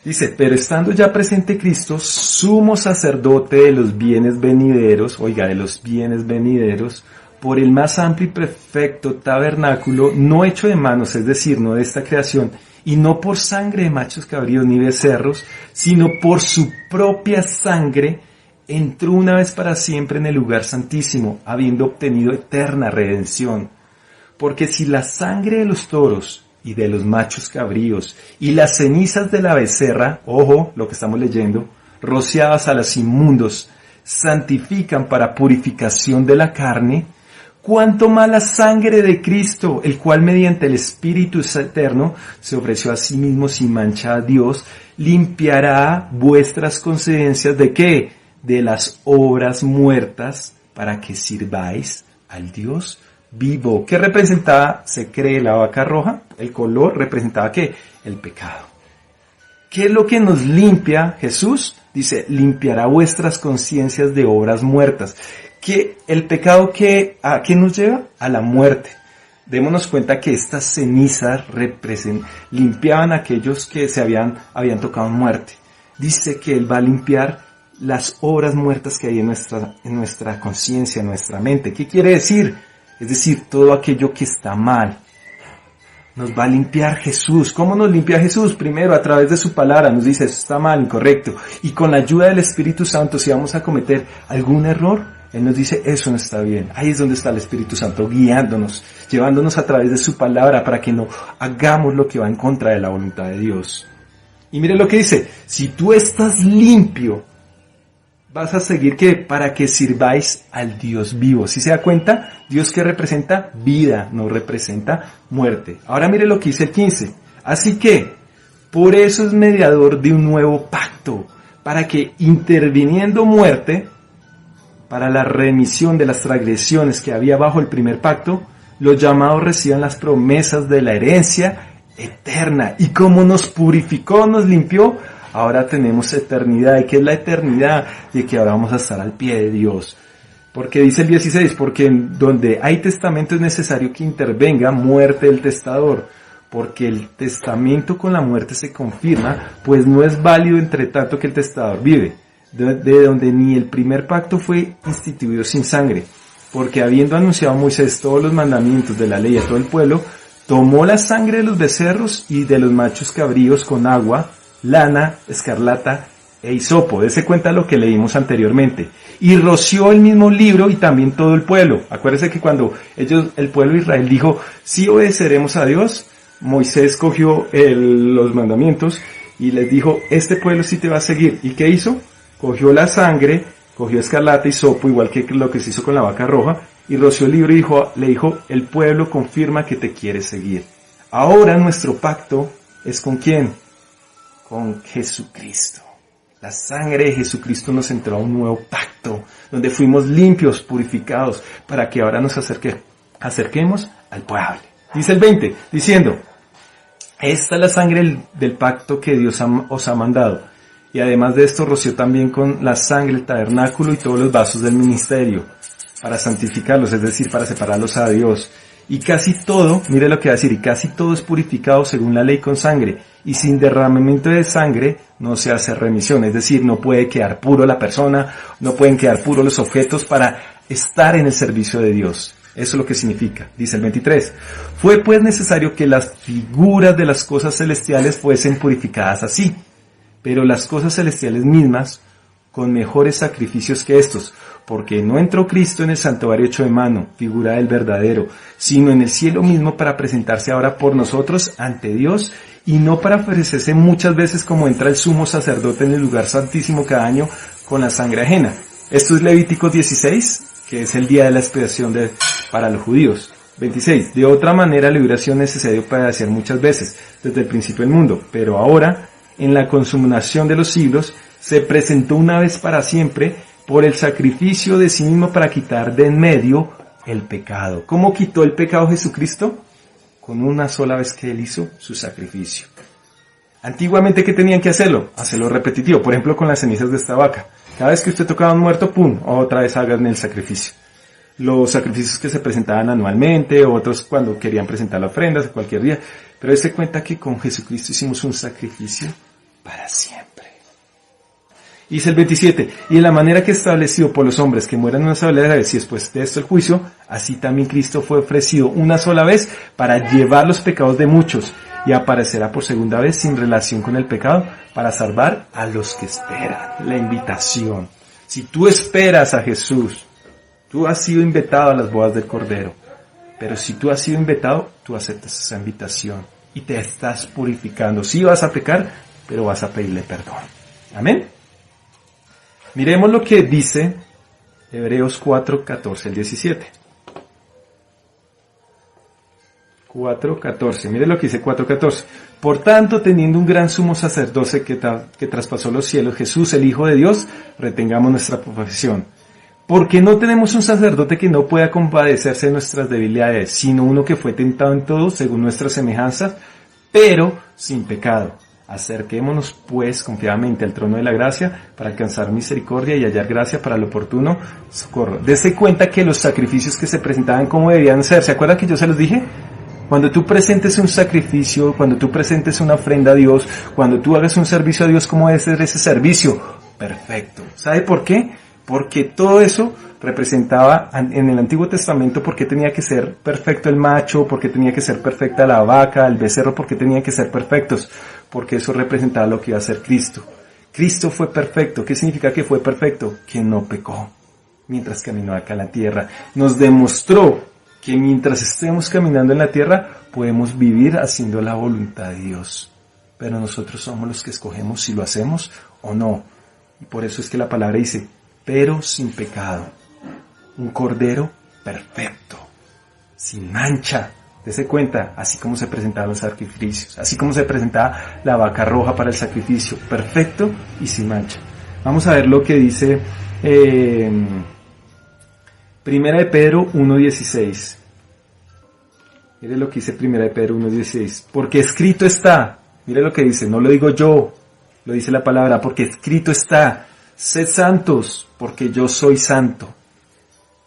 Dice, pero estando ya presente Cristo, sumo sacerdote de los bienes venideros, oiga, de los bienes venideros, por el más amplio y perfecto tabernáculo, no hecho de manos, es decir, no de esta creación, y no por sangre de machos cabríos ni becerros, sino por su propia sangre, entró una vez para siempre en el lugar santísimo, habiendo obtenido eterna redención. Porque si la sangre de los toros y de los machos cabríos y las cenizas de la becerra, ojo, lo que estamos leyendo, rociadas a los inmundos, santifican para purificación de la carne, cuánto más la sangre de Cristo, el cual mediante el Espíritu eterno se ofreció a sí mismo sin mancha a Dios, limpiará vuestras conciencias ¿de qué? De las obras muertas, para que sirváis al Dios vivo. ¿Qué representaba? Se cree la vaca roja. El color representaba ¿qué? El pecado. ¿Qué es lo que nos limpia Jesús? Dice, limpiará vuestras conciencias de obras muertas. ¿Qué el pecado a qué nos lleva? A la muerte. Démonos cuenta que estas cenizas limpiaban a aquellos que habían tocado muerte. Dice que Él va a limpiar las obras muertas que hay en nuestra conciencia, en nuestra mente. ¿Qué quiere decir? Es decir, todo aquello que está mal. nos va a limpiar Jesús. ¿Cómo nos limpia Jesús? Primero, a través de su palabra, nos dice, eso está mal, incorrecto. Y con la ayuda del Espíritu Santo, si vamos a cometer algún error, Él nos dice, eso no está bien. Ahí es donde está el Espíritu Santo, guiándonos, llevándonos a través de su palabra para que no hagamos lo que va en contra de la voluntad de Dios. Y mire lo que dice, si tú estás limpio, vas a seguir que para que sirváis al Dios vivo. ¿Sí se da cuenta? Dios que representa vida, no representa muerte. Ahora mire lo que dice el 15. Así que, por eso es mediador de un nuevo pacto, para que interviniendo muerte, para la remisión de las transgresiones que había bajo el primer pacto, los llamados reciban las promesas de la herencia eterna. Y como nos purificó, nos limpió, ahora tenemos eternidad. ¿Y qué es la eternidad? De que ahora vamos a estar al pie de Dios. Porque dice el 16, porque donde hay testamento es necesario que intervenga muerte del testador. Porque el testamento con la muerte se confirma, pues no es válido entre tanto que el testador vive. De donde ni el primer pacto fue instituido sin sangre. Porque habiendo anunciado Moisés todos los mandamientos de la ley a todo el pueblo, tomó la sangre de los becerros y de los machos cabríos con agua, lana, escarlata e hisopo. Dese cuenta lo que leímos anteriormente. Y roció el mismo libro y también todo el pueblo. Acuérdense que cuando el pueblo de Israel dijo, sí obedeceremos a Dios, Moisés cogió los mandamientos y les dijo, este pueblo sí te va a seguir. ¿Y qué hizo? Cogió la sangre, cogió escarlata y hisopo, igual que lo que se hizo con la vaca roja, y roció el libro y le dijo, el pueblo confirma que te quiere seguir. Ahora nuestro pacto es ¿con quién? Con Jesucristo. La sangre de Jesucristo nos entró a un nuevo pacto, donde fuimos limpios, purificados, para que ahora nos acerquemos al Padre. Dice el 20, diciendo, esta es la sangre del pacto que Dios os ha mandado. Y además de esto roció también con la sangre el tabernáculo y todos los vasos del ministerio, para santificarlos, es decir, para separarlos a Dios. Y casi todo, mire lo que va a decir, y casi todo es purificado según la ley con sangre, y sin derramamiento de sangre no se hace remisión, es decir, no puede quedar puro la persona, no pueden quedar puros los objetos para estar en el servicio de Dios. Eso es lo que significa, dice el 23. Fue pues necesario que las figuras de las cosas celestiales fuesen purificadas así, pero las cosas celestiales mismas con mejores sacrificios que estos, porque no entró Cristo en el santuario hecho de mano, figura del verdadero, sino en el cielo mismo para presentarse ahora por nosotros ante Dios, y no para ofrecerse muchas veces como entra el sumo sacerdote en el lugar santísimo cada año con la sangre ajena. Esto es Levítico 16, que es el día de la expiación para los judíos. 26. De otra manera le hubiera sido necesario padecer muchas veces, desde el principio del mundo, pero ahora, en la consumación de los siglos, se presentó una vez para siempre por el sacrificio de sí mismo para quitar de en medio el pecado. ¿Cómo quitó el pecado Jesucristo? Con una sola vez que Él hizo su sacrificio. Antiguamente, ¿qué tenían que hacerlo? Hacerlo repetitivo, por ejemplo con las cenizas de esta vaca. Cada vez que usted tocaba un muerto, ¡pum!, otra vez hagan el sacrificio. Los sacrificios que se presentaban anualmente, otros cuando querían presentar la ofrenda, cualquier día. Pero dése cuenta que con Jesucristo hicimos un sacrificio para siempre. Dice el 27, y en la manera que estableció por los hombres que mueran una sola vez y después de esto el juicio, así también Cristo fue ofrecido una sola vez para llevar los pecados de muchos y aparecerá por segunda vez sin relación con el pecado para salvar a los que esperan. La invitación. Si tú esperas a Jesús, tú has sido invitado a las bodas del Cordero, pero si tú has sido invitado, tú aceptas esa invitación y te estás purificando. Sí vas a pecar, pero vas a pedirle perdón. Amén. Miremos lo que dice Hebreos 4, 14 al 17. 4:14. Mire lo que dice 4:14. Por tanto, teniendo un gran sumo sacerdote que traspasó los cielos, Jesús, el Hijo de Dios, retengamos nuestra profesión. Porque no tenemos un sacerdote que no pueda compadecerse de nuestras debilidades, sino uno que fue tentado en todo según nuestras semejanzas, pero sin pecado. Acerquémonos pues confiadamente al trono de la gracia para alcanzar misericordia y hallar gracia para el oportuno socorro. Dese cuenta que los sacrificios que se presentaban, ¿cómo debían ser? ¿Se acuerdan que yo se los dije? Cuando tú presentes un sacrificio, cuando tú presentes una ofrenda a Dios, cuando tú hagas un servicio a Dios, ¿cómo debe ser ese servicio? Perfecto. ¿Sabe por qué? porque todo eso representaba en el Antiguo Testamento por qué tenía que ser perfecto el macho, por qué tenía que ser perfecta la vaca, el becerro, por qué tenían que ser perfectos, porque eso representaba lo que iba a ser Cristo. Cristo fue perfecto. ¿Qué significa que fue perfecto? Que no pecó mientras caminó acá en la tierra. Nos demostró que mientras estemos caminando en la tierra podemos vivir haciendo la voluntad de Dios. Pero nosotros somos los que escogemos si lo hacemos o no. Y por eso es que la palabra dice, pero sin pecado. Un cordero perfecto, sin mancha. Dese cuenta, así como se presentaban los sacrificios, así como se presentaba la vaca roja para el sacrificio, perfecto y sin mancha. Vamos a ver lo que dice Primera de Pedro 1.16. Mire lo que dice Primera de Pedro 1.16. Porque escrito está, mire lo que dice, no lo digo yo, lo dice la palabra, porque escrito está, sed santos, porque yo soy santo.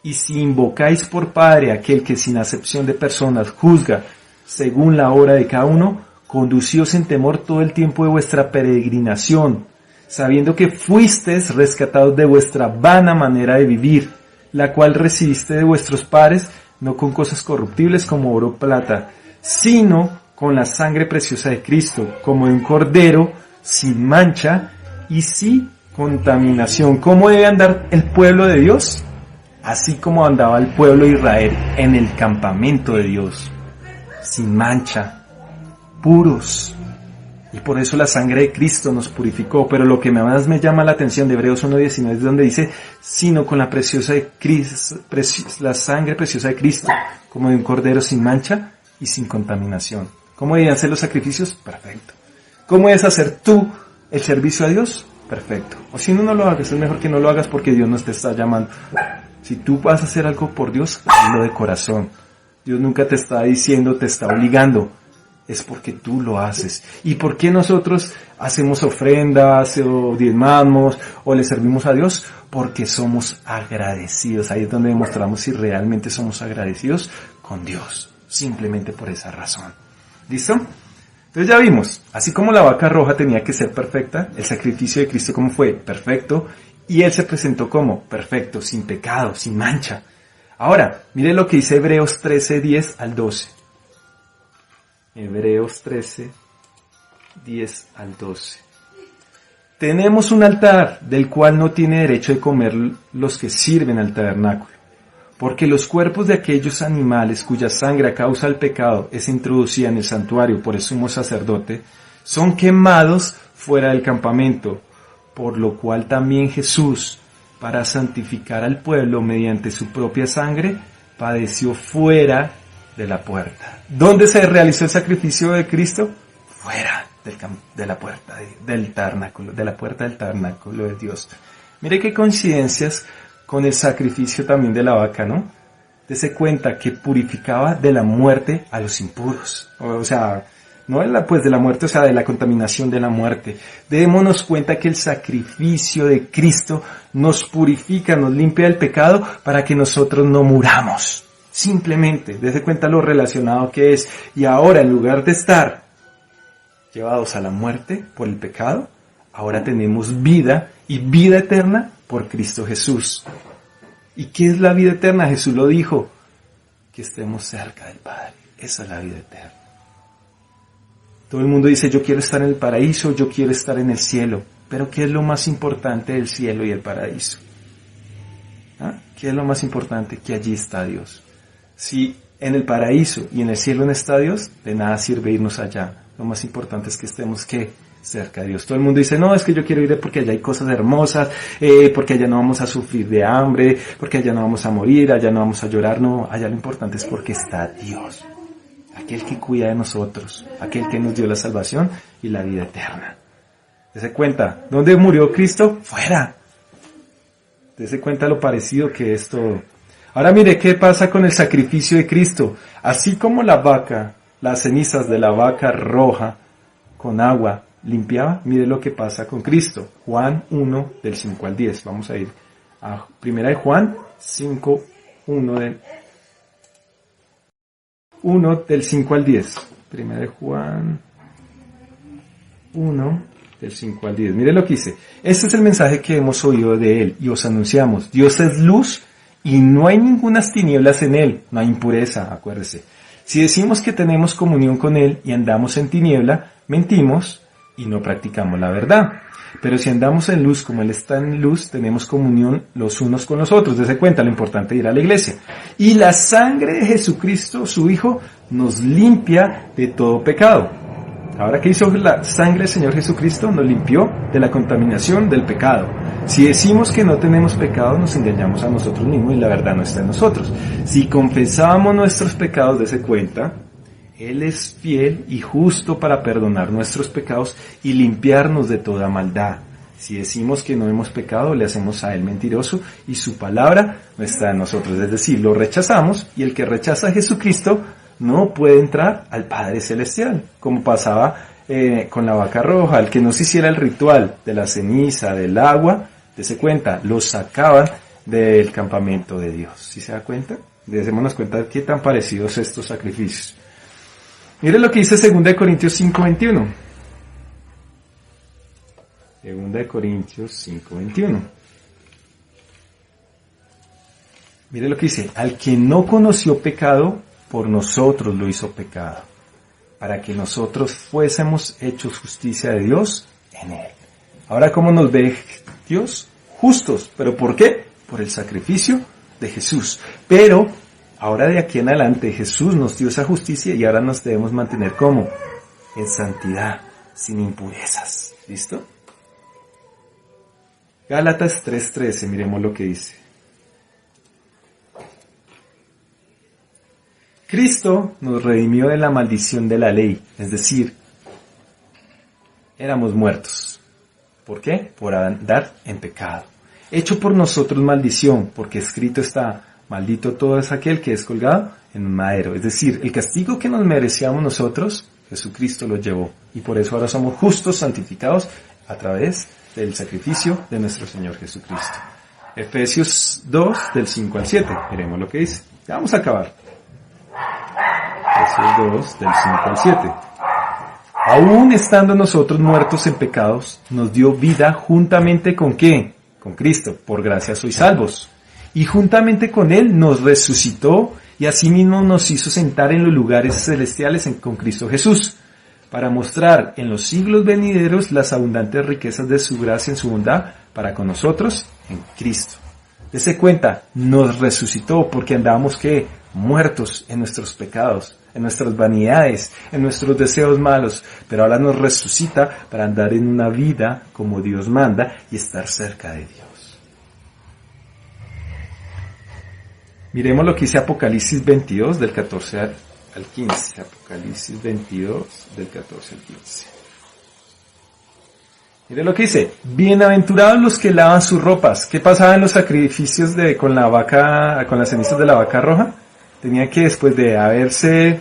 Y si invocáis por Padre aquel que sin acepción de personas juzga según la obra de cada uno, conducíos en temor todo el tiempo de vuestra peregrinación, sabiendo que fuisteis rescatados de vuestra vana manera de vivir, la cual recibiste de vuestros padres, no con cosas corruptibles como oro o plata, sino con la sangre preciosa de Cristo, como de un cordero sin mancha y sin contaminación. ¿Cómo debe andar el pueblo de Dios? Así como andaba el pueblo de Israel en el campamento de Dios, sin mancha, puros. Y por eso la sangre de Cristo nos purificó. Pero lo que más me llama la atención de Hebreos 1.19 es donde dice, sino con la preciosa de Cristo, la sangre preciosa de Cristo, como de un cordero sin mancha y sin contaminación. ¿Cómo deben ser los sacrificios? Perfecto. ¿Cómo debes hacer tú el servicio a Dios? Perfecto. O si no lo hagas, es mejor que no lo hagas porque Dios no te está llamando. Si tú vas a hacer algo por Dios, hazlo de corazón. Dios nunca te está diciendo, te está obligando. Es porque tú lo haces. ¿Y por qué nosotros hacemos ofrendas o diezmamos o le servimos a Dios? Porque somos agradecidos. Ahí es donde demostramos si realmente somos agradecidos con Dios. Simplemente por esa razón. ¿Listo? Entonces ya vimos, así como la vaca roja tenía que ser perfecta, el sacrificio de Cristo como fue perfecto, y Él se presentó como perfecto, sin pecado, sin mancha. Ahora, mire lo que dice Hebreos 13, 10 al 12. Hebreos 13, 10 al 12. Tenemos un altar del cual no tiene derecho de comer los que sirven al tabernáculo, porque los cuerpos de aquellos animales cuya sangre a causa del pecado es introducida en el santuario por el sumo sacerdote, son quemados fuera del campamento, por lo cual también Jesús, para santificar al pueblo mediante su propia sangre, padeció fuera de la puerta. ¿Dónde se realizó el sacrificio de Cristo? Fuera de la puerta del tabernáculo, de la puerta del tabernáculo de Dios. Mire qué coincidencias con el sacrificio también de la vaca, ¿no? Dese cuenta que purificaba de la muerte a los impuros. O sea, no de la muerte, o sea, de la contaminación de la muerte. Démonos cuenta que el sacrificio de Cristo nos purifica, nos limpia del pecado para que nosotros no muramos. Simplemente, dése cuenta lo relacionado que es. Y ahora, en lugar de estar llevados a la muerte por el pecado, ahora tenemos vida y vida eterna por Cristo Jesús. ¿Y qué es la vida eterna? Jesús lo dijo, que estemos cerca del Padre. Esa es la vida eterna. Todo el mundo dice, yo quiero estar en el paraíso, yo quiero estar en el cielo. Pero ¿qué es lo más importante del cielo y el paraíso? ¿Ah? ¿Qué es lo más importante? Que allí está Dios. Si en el paraíso y en el cielo no está Dios, de nada sirve irnos allá. Lo más importante es que estemos, ¿qué? Cerca de Dios. Todo el mundo dice, no, es que yo quiero ir porque allá hay cosas hermosas, porque allá no vamos a sufrir de hambre, porque allá no vamos a morir, allá no vamos a llorar. No, allá lo importante es porque está Dios. Aquel que cuida de nosotros, aquel que nos dio la salvación y la vida eterna. Dese cuenta, ¿dónde murió Cristo? Fuera. Dese cuenta lo parecido que es todo. Ahora mire qué pasa con el sacrificio de Cristo. Así como la vaca, las cenizas de la vaca roja con agua limpiaba, mire lo que pasa con Cristo. Juan 1 del 5 al 10. Vamos a ir a primera de Juan 5, 1 del 5 al 10. Primera de Juan 1 del 5 al 10. Mire lo que dice. Este es el mensaje que hemos oído de Él y os anunciamos. Dios es luz y no hay ningunas tinieblas en Él. No hay impureza, acuérdese. Si decimos que tenemos comunión con Él y andamos en tiniebla, mentimos y no practicamos la verdad. Pero si andamos en luz como Él está en luz, tenemos comunión los unos con los otros. Dese cuenta lo importante de ir a la iglesia. Y la sangre de Jesucristo, su Hijo, nos limpia de todo pecado. Ahora, ¿qué hizo la sangre del Señor Jesucristo? Nos limpió de la contaminación del pecado. Si decimos que no tenemos pecado, nos engañamos a nosotros mismos y la verdad no está en nosotros. Si confesamos nuestros pecados, dese cuenta, Él es fiel y justo para perdonar nuestros pecados y limpiarnos de toda maldad. Si decimos que no hemos pecado, le hacemos a Él mentiroso y su palabra no está en nosotros. Es decir, lo rechazamos y el que rechaza a Jesucristo no puede entrar al Padre Celestial, como pasaba con la vaca roja. El que no se hiciera el ritual de la ceniza, del agua, dése cuenta, lo sacaban del campamento de Dios. ¿Sí se da cuenta? Démonos cuenta de qué tan parecidos estos sacrificios. Mire lo que dice 2 Corintios 5:21. 2 Corintios 5:21. Mire lo que dice. Al que no conoció pecado, por nosotros lo hizo pecado, para que nosotros fuésemos hechos justicia de Dios en Él. Ahora, ¿cómo nos ve Dios? Justos. ¿Pero por qué? Por el sacrificio de Jesús. Pero ahora de aquí en adelante Jesús nos dio esa justicia y ahora nos debemos mantener ¿cómo? En santidad, sin impurezas. ¿Listo? Gálatas 3:13, miremos lo que dice. Cristo nos redimió de la maldición de la ley, es decir, éramos muertos. ¿Por qué? Por andar en pecado. Hecho por nosotros maldición, porque escrito está, maldito todo es aquel que es colgado en un madero. Es decir, el castigo que nos merecíamos nosotros, Jesucristo lo llevó. Y por eso ahora somos justos, santificados a través del sacrificio de nuestro Señor Jesucristo. Efesios 2, del 5 al 7. Miremos lo que dice. Ya vamos a acabar. Efesios 2, del 5 al 7. Aún estando nosotros muertos en pecados, nos dio vida juntamente con ¿qué? Con Cristo. Por gracia sois salvos. Y juntamente con Él nos resucitó y asimismo nos hizo sentar en los lugares celestiales con Cristo Jesús, para mostrar en los siglos venideros las abundantes riquezas de su gracia en su bondad para con nosotros en Cristo. Dese cuenta, nos resucitó porque andábamos ¿qué? Muertos en nuestros pecados, en nuestras vanidades, en nuestros deseos malos, pero ahora nos resucita para andar en una vida como Dios manda y estar cerca de Dios. Miremos lo que dice Apocalipsis 22 del 14 al 15. Apocalipsis 22 del 14 al 15. Mire lo que dice. Bienaventurados los que lavan sus ropas. ¿Qué pasaba en los sacrificios con la vaca, con las cenizas de la vaca roja? Tenía que después de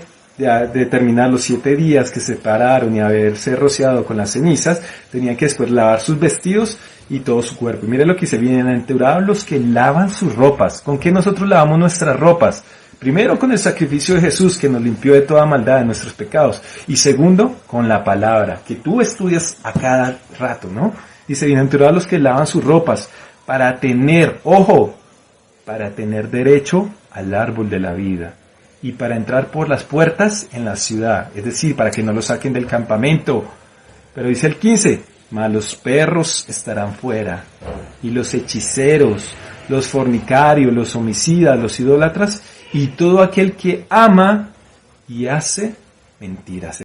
terminar los 7 días que se pararon y haberse rociado con las cenizas, tenía que después lavar sus vestidos y todo su cuerpo. Y mire lo que dice, bienaventurados los que lavan sus ropas. ¿Con qué nosotros lavamos nuestras ropas? Primero, con el sacrificio de Jesús, que nos limpió de toda maldad de nuestros pecados. Y segundo, con la palabra, que tú estudias a cada rato, ¿no? Dice, bienaventurados los que lavan sus ropas, para tener, ojo, para tener derecho al árbol de la vida y para entrar por las puertas en la ciudad, es decir, para que no lo saquen del campamento. Pero dice el 15, mas los perros estarán fuera, y los hechiceros, los fornicarios, los homicidas, los idólatras, y todo aquel que ama y hace mentiras.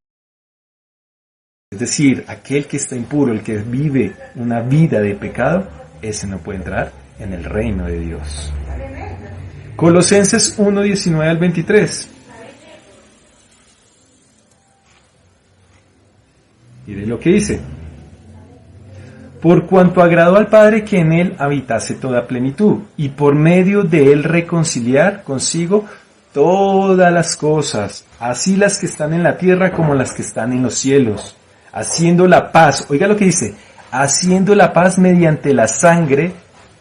Es decir, aquel que está impuro, el que vive una vida de pecado, ese no puede entrar en el reino de Dios. Colosenses 1, 19 al 23. Mire lo que dice. Por cuanto agradó al Padre que en Él habitase toda plenitud, y por medio de Él reconciliar consigo todas las cosas, así las que están en la tierra como las que están en los cielos, haciendo la paz, oiga lo que dice, haciendo la paz mediante la sangre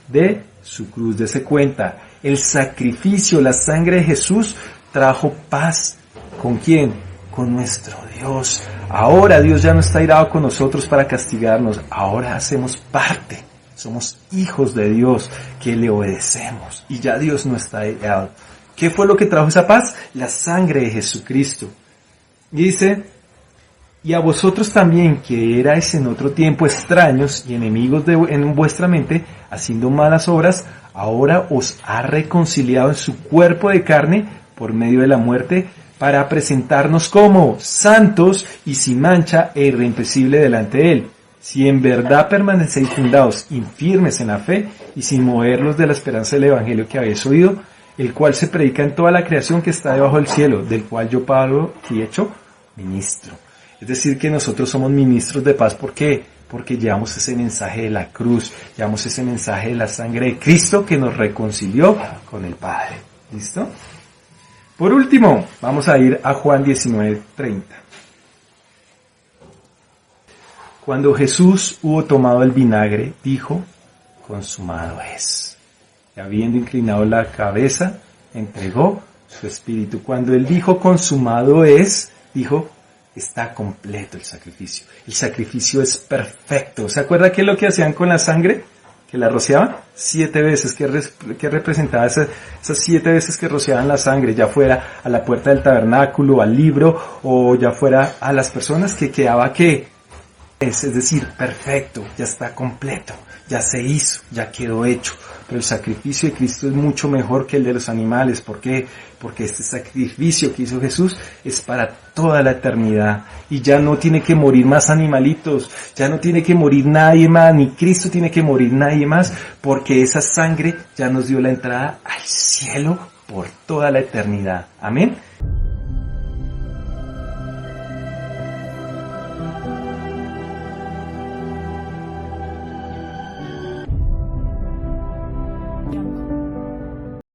de su cruz. Dese cuenta, el sacrificio, la sangre de Jesús trajo paz. ¿Con quién? Con nuestro Dios. Dios. Ahora Dios ya no está irado con nosotros para castigarnos. Ahora hacemos parte. Somos hijos de Dios que le obedecemos. Y ya Dios no está irado. ¿Qué fue lo que trajo esa paz? La sangre de Jesucristo. Y dice, y a vosotros también, que erais en otro tiempo extraños y enemigos en vuestra mente, haciendo malas obras, ahora os ha reconciliado en su cuerpo de carne por medio de la muerte, para presentarnos como santos y sin mancha e irrepresible delante de Él. Si en verdad permanecéis fundados y firmes en la fe y sin moverlos de la esperanza del Evangelio que habéis oído, el cual se predica en toda la creación que está debajo del cielo, del cual yo, Pablo, fui hecho ministro. Es decir, que nosotros somos ministros de paz. ¿Por qué? Porque llevamos ese mensaje de la cruz, llevamos ese mensaje de la sangre de Cristo que nos reconcilió con el Padre. ¿Listo? Por último, vamos a ir a Juan 19:30. Cuando Jesús hubo tomado el vinagre, dijo, consumado es. Y habiendo inclinado la cabeza, entregó su espíritu. Cuando Él dijo, consumado es, dijo, está completo el sacrificio. El sacrificio es perfecto. ¿Se acuerda qué es lo que hacían con la sangre? Que la rociaban 7 veces. ¿Qué representaba esas 7 veces que rociaban la sangre? Ya fuera a la puerta del tabernáculo, al libro, o ya fuera a las personas, que quedaba ¿qué? Es decir, perfecto, ya está completo, ya se hizo, ya quedó hecho. Pero el sacrificio de Cristo es mucho mejor que el de los animales. ¿Por qué? Porque este sacrificio que hizo Jesús es para toda la eternidad. Y ya no tiene que morir más animalitos, ya no tiene que morir nadie más, ni Cristo tiene que morir nadie más, porque esa sangre ya nos dio la entrada al cielo por toda la eternidad. Amén.